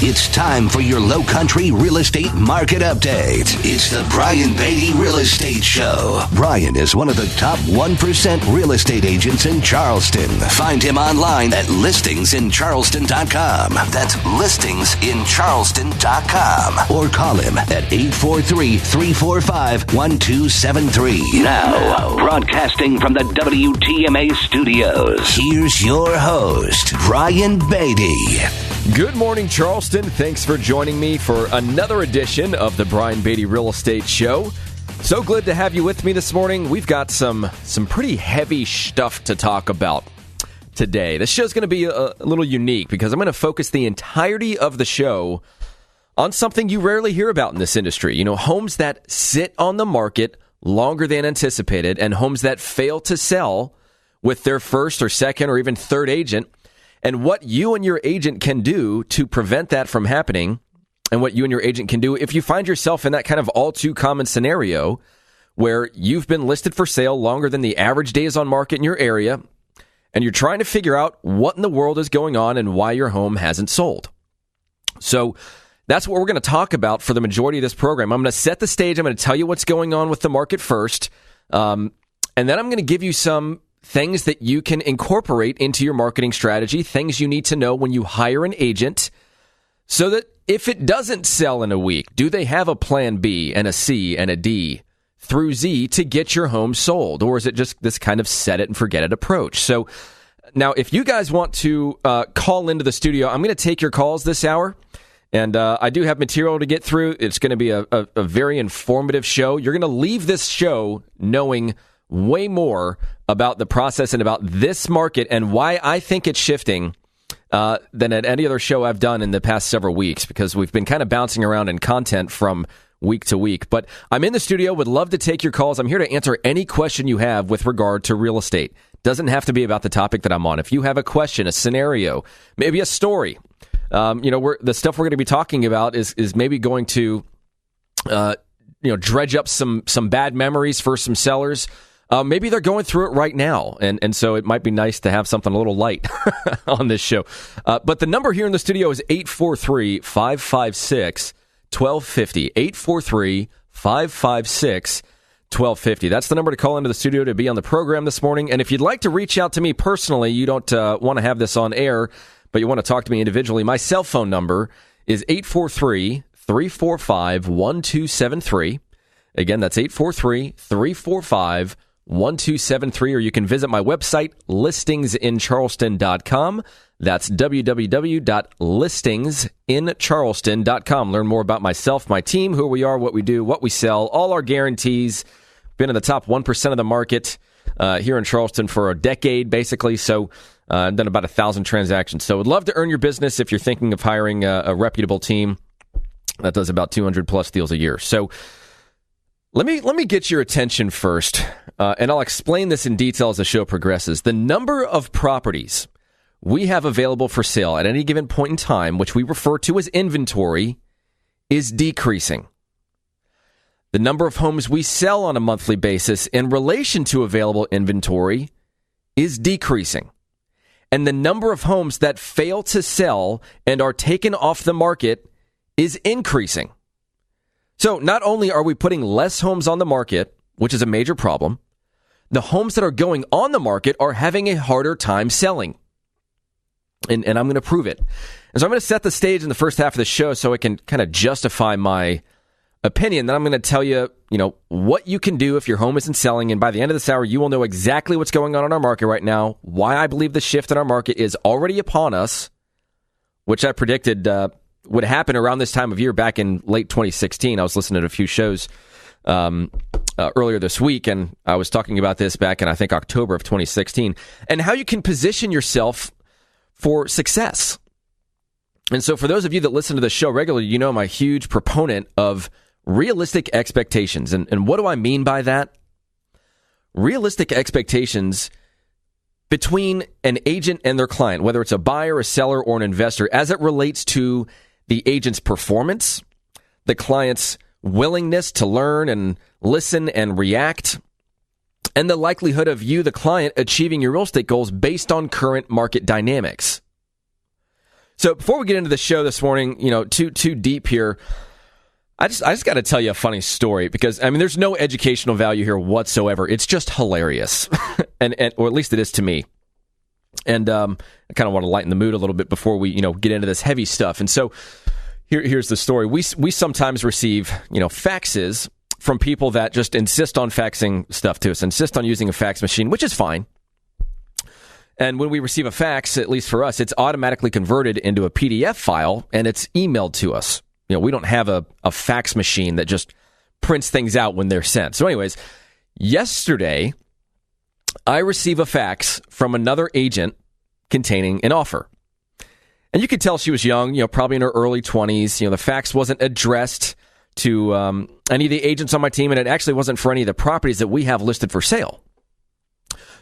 It's time for your Low Country real estate market update. It's the Brian Beatty Real Estate Show. Brian is one of the top 1% real estate agents in Charleston. Find him online at listingsincharleston.com. That's listingsincharleston.com. Or call him at 843-345-1273. Now, broadcasting from the WTMA studios, here's your host, Brian Beatty. Good morning, Charleston. Thanks for joining me for another edition of the Brian Beatty Real Estate Show. So glad to have you with me this morning. We've got some pretty heavy stuff to talk about today. This show's going to be a little unique because I'm going to focus the entirety of the show on something you rarely hear about in this industry. You know, homes that sit on the market longer than anticipated and homes that fail to sell with their first or second or even third agent, and what you and your agent can do to prevent that from happening, and what you and your agent can do if you find yourself in that kind of all too common scenario where you've been listed for sale longer than the average days on market in your area, and you're trying to figure out what in the world is going on and why your home hasn't sold. So that's what we're going to talk about for the majority of this program. I'm going to set the stage. I'm going to tell you what's going on with the market first, and then I'm going to give you some things that you can incorporate into your marketing strategy, things you need to know when you hire an agent, so that if it doesn't sell in a week, do they have a plan B and a C and a D through Z to get your home sold? Or is it just this kind of set it and forget it approach? So now, if you guys want to call into the studio, I'm going to take your calls this hour. And I do have material to get through. It's going to be a very informative show. You're going to leave this show knowing way more about the process and about this market and why I think it's shifting than at any other show I've done in the past several weeks, because we've been kind of bouncing around in content from week to week. But I'm in the studio, would love to take your calls. I'm here to answer any question you have with regard to real estate. Doesn't have to be about the topic that I'm on. If you have a question, a scenario, maybe a story, the stuff we're going to be talking about is maybe going to dredge up some bad memories for some sellers. Maybe they're going through it right now, and so it might be nice to have something a little light on this show. But the number here in the studio is 843-556-1250. 843-556-1250. That's the number to call into the studio to be on the program this morning. And if you'd like to reach out to me personally, you don't want to have this on air, but you want to talk to me individually, my cell phone number is 843-345-1273. Again, that's 843-345-1273, or you can visit my website, listingsincharleston.com. That's www.listingsincharleston.com. Learn more about myself, my team, who we are, what we do, what we sell, all our guarantees. Been in the top 1% of the market here in Charleston for a decade, basically. So I've done about 1,000 transactions. So I'd love to earn your business if you're thinking of hiring a reputable team that does about 200 plus deals a year. So Let me get your attention first, and I'll explain this in detail as the show progresses. The number of properties we have available for sale at any given point in time, which we refer to as inventory, is decreasing. The number of homes we sell on a monthly basis in relation to available inventory is decreasing. And the number of homes that fail to sell and are taken off the market is increasing. So not only are we putting less homes on the market, which is a major problem, the homes that are going on the market are having a harder time selling. And I'm going to prove it. And so I'm going to set the stage in the first half of the show so I can kind of justify my opinion. Then I'm going to tell you, what you can do if your home isn't selling. And by the end of this hour, you will know exactly what's going on in our market right now, why I believe the shift in our market is already upon us, which I predicted would happen around this time of year back in late 2016. I was listening to a few shows earlier this week, and I was talking about this back in, I think, October of 2016, and how you can position yourself for success. And so for those of you that listen to the show regularly, you know I'm a huge proponent of realistic expectations. And what do I mean by that? Realistic expectations between an agent and their client, whether it's a buyer, a seller, or an investor, as it relates to the agent's performance, the client's willingness to learn and listen and react, and the likelihood of you, the client, achieving your real estate goals based on current market dynamics. So before we get into the show this morning, too deep here, I just got to tell you a funny story because, there's no educational value here whatsoever. It's just hilarious, or at least it is to me. And I kind of want to lighten the mood a little bit before we, get into this heavy stuff. And so here's the story. We sometimes receive, faxes from people that just insist on faxing stuff to us, insist on using a fax machine, which is fine. And when we receive a fax, at least for us, it's automatically converted into a PDF file and it's emailed to us. We don't have a fax machine that just prints things out when they're sent. So anyways, yesterday, I receive a fax from another agent containing an offer. And you could tell she was young, probably in her early 20s. The fax wasn't addressed to any of the agents on my team, and it actually wasn't for any of the properties that we have listed for sale.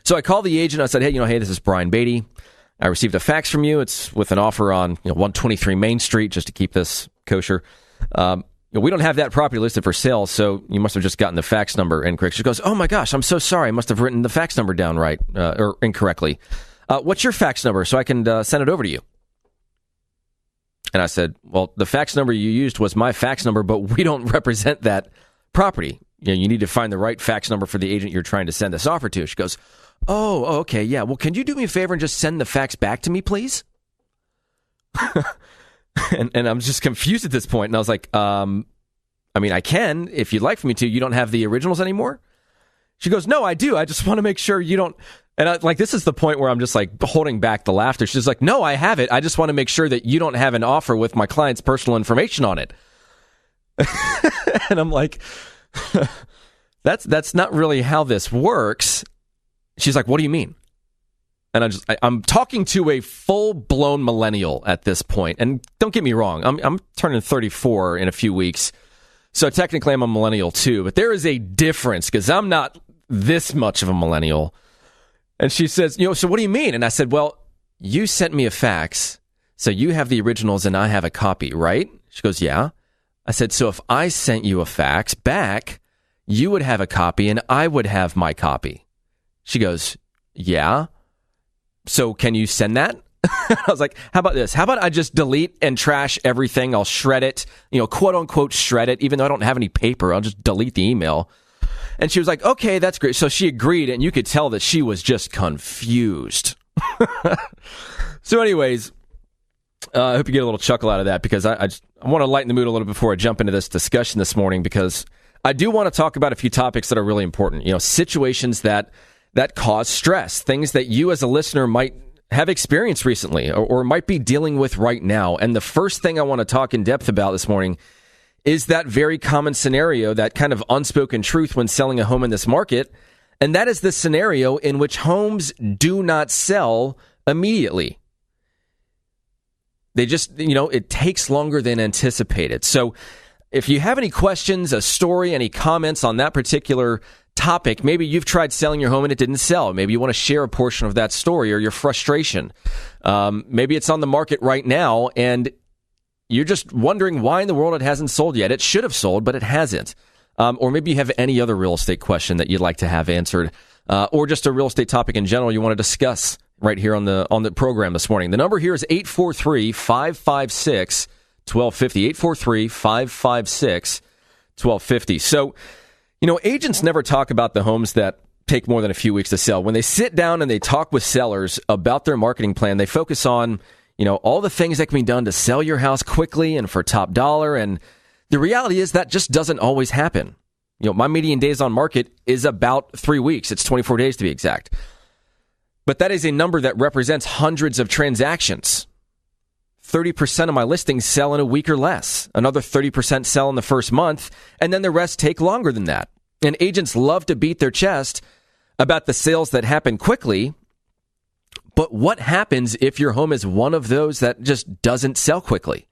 So I called the agent. I said, hey, this is Brian Beatty. I received a fax from you. It's with an offer on 123 Main Street, just to keep this kosher. We don't have that property listed for sale, so you must have just gotten the fax number incorrect. She goes, oh my gosh, I'm so sorry. I must have written the fax number down right or incorrectly. What's your fax number so I can send it over to you? And I said, well, the fax number you used was my fax number, but we don't represent that property. You need to find the right fax number for the agent you're trying to send this offer to. She goes, oh, okay, yeah. Well, can you do me a favor and just send the fax back to me, please? and I'm just confused at this point. And I was like, I can, if you'd like for me to. You don't have the originals anymore? She goes, no, I do. I just want to make sure you don't. And this is the point where I'm just holding back the laughter. She's like, no, I have it. I just want to make sure that you don't have an offer with my client's personal information on it. And I'm like, that's not really how this works. She's like, what do you mean? And I'm talking to a full-blown millennial at this point. And don't get me wrong, I'm turning 34 in a few weeks. So technically I'm a millennial too. But there is a difference because I'm not this much of a millennial. And she says, so what do you mean? And I said, well, you sent me a fax. So you have the originals and I have a copy, right? She goes, yeah. I said, so if I sent you a fax back, you would have a copy and I would have my copy. She goes, yeah. So can you send that? I was like, how about this? How about I just delete and trash everything? I'll shred it, quote unquote shred it, even though I don't have any paper. I'll just delete the email. And she was like, okay, that's great. So she agreed, and you could tell that she was just confused. So anyways, I hope you get a little chuckle out of that because I want to lighten the mood a little bit before I jump into this discussion this morning because I do want to talk about a few topics that are really important. Situations that cause stress, things that you as a listener might have experienced recently or might be dealing with right now. And the first thing I want to talk in depth about this morning is that very common scenario, that kind of unspoken truth when selling a home in this market. And that is the scenario in which homes do not sell immediately. They just, it takes longer than anticipated. So if you have any questions, a story, any comments on that particular topic, maybe you've tried selling your home and it didn't sell. Maybe you want to share a portion of that story or your frustration. Maybe it's on the market right now and you're just wondering why in the world it hasn't sold yet. It should have sold, but it hasn't. Or maybe you have any other real estate question that you'd like to have answered, or just a real estate topic in general you want to discuss right here on the program this morning. The number here is 843-556-1250. 843-556-1250. So, agents never talk about the homes that take more than a few weeks to sell. When they sit down and they talk with sellers about their marketing plan, they focus on all the things that can be done to sell your house quickly and for top dollar. And the reality is that just doesn't always happen. My median days on market is about 3 weeks. It's 24 days to be exact. But that is a number that represents hundreds of transactions. 30% of my listings sell in a week or less. Another 30% sell in the first month. And then the rest take longer than that. And agents love to beat their chest about the sales that happen quickly. But what happens if your home is one of those that just doesn't sell quickly?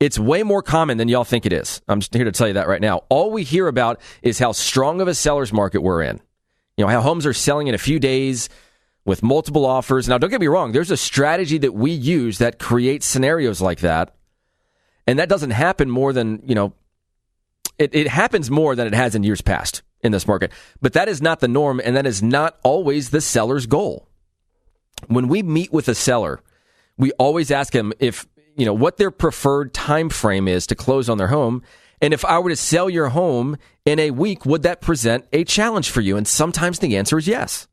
It's way more common than y'all think it is. I'm just here to tell you that right now. All we hear about is how strong of a seller's market we're in. How homes are selling in a few days with multiple offers. Now, don't get me wrong. There's a strategy that we use that creates scenarios like that. And that doesn't happen more than, it happens more than it has in years past in this market. But that is not the norm, and that is not always the seller's goal. When we meet with a seller, We always ask them if, what their preferred time frame is to close on their home. And if I were to sell your home in a week, would that present a challenge for you? And sometimes the answer is yes,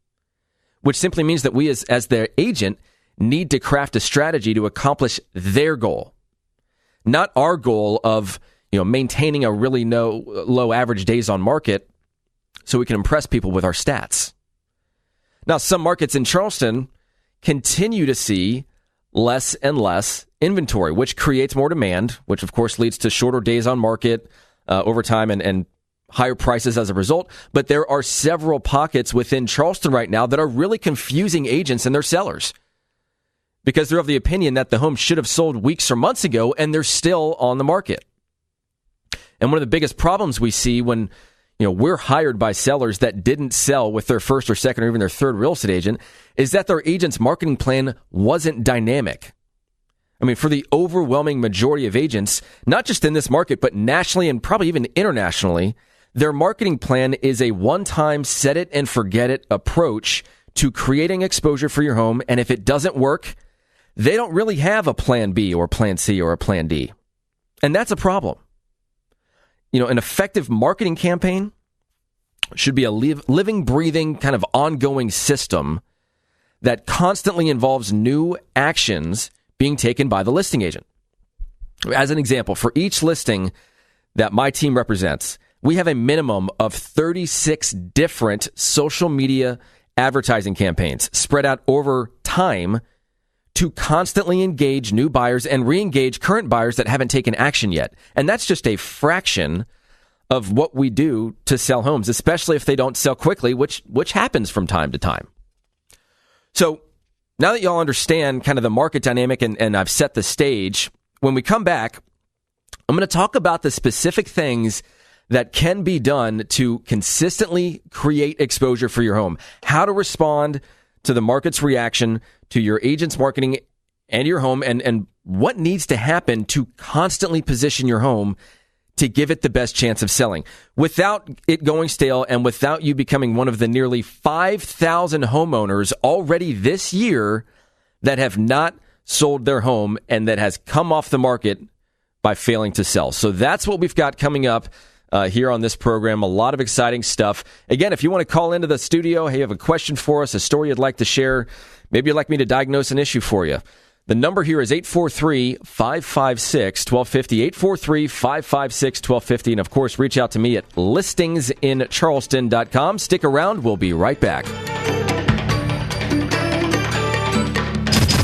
which simply means that we as their agent need to craft a strategy to accomplish their goal, not our goal of, maintaining a really low average days on market so we can impress people with our stats. Now, some markets in Charleston continue to see less and less inventory, which creates more demand, which of course leads to shorter days on market over time and higher prices as a result. But there are several pockets within Charleston right now that are really confusing agents and their sellers because they're of the opinion that the home should have sold weeks or months ago and they're still on the market. And one of the biggest problems we see when we're hired by sellers that didn't sell with their first or second or even their third real estate agent is that their agent's marketing plan wasn't dynamic. I mean, for the overwhelming majority of agents, not just in this market, but nationally and probably even internationally, their marketing plan is a one-time set it and forget it approach to creating exposure for your home. And if it doesn't work, they don't really have a plan B or plan C or a plan D. And that's a problem. An effective marketing campaign should be a living, breathing, kind of ongoing system that constantly involves new actions being taken by the listing agent. As an example, for each listing that my team represents, we have a minimum of 36 different social media advertising campaigns spread out over time to constantly engage new buyers and re-engage current buyers that haven't taken action yet. And that's just a fraction of what we do to sell homes, especially if they don't sell quickly, which happens from time to time. So now that y'all understand kind of the market dynamic and I've set the stage, when we come back, I'm going to talk about the specific things that can be done to consistently create exposure for your home, how to respond to the market's reaction to your agent's marketing and your home, and what needs to happen to constantly position your home to give it the best chance of selling without it going stale and without you becoming one of the nearly 5,000 homeowners already this year that have not sold their home and that has come off the market by failing to sell. So that's what we've got coming up here on this program. A lot of exciting stuff. Again, if you want to call into the studio, hey, you have a question for us, a story you'd like to share, maybe you'd like me to diagnose an issue for you. The number here is 843-556-1250, 843-556-1250. And, of course, reach out to me at listingsincharleston.com. Stick around. We'll be right back.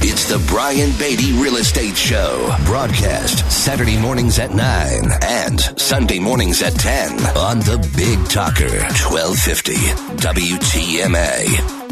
It's the Brian Beatty Real Estate Show. Broadcast Saturday mornings at 9 and Sunday mornings at 10 on the Big Talker, 1250 WTMA.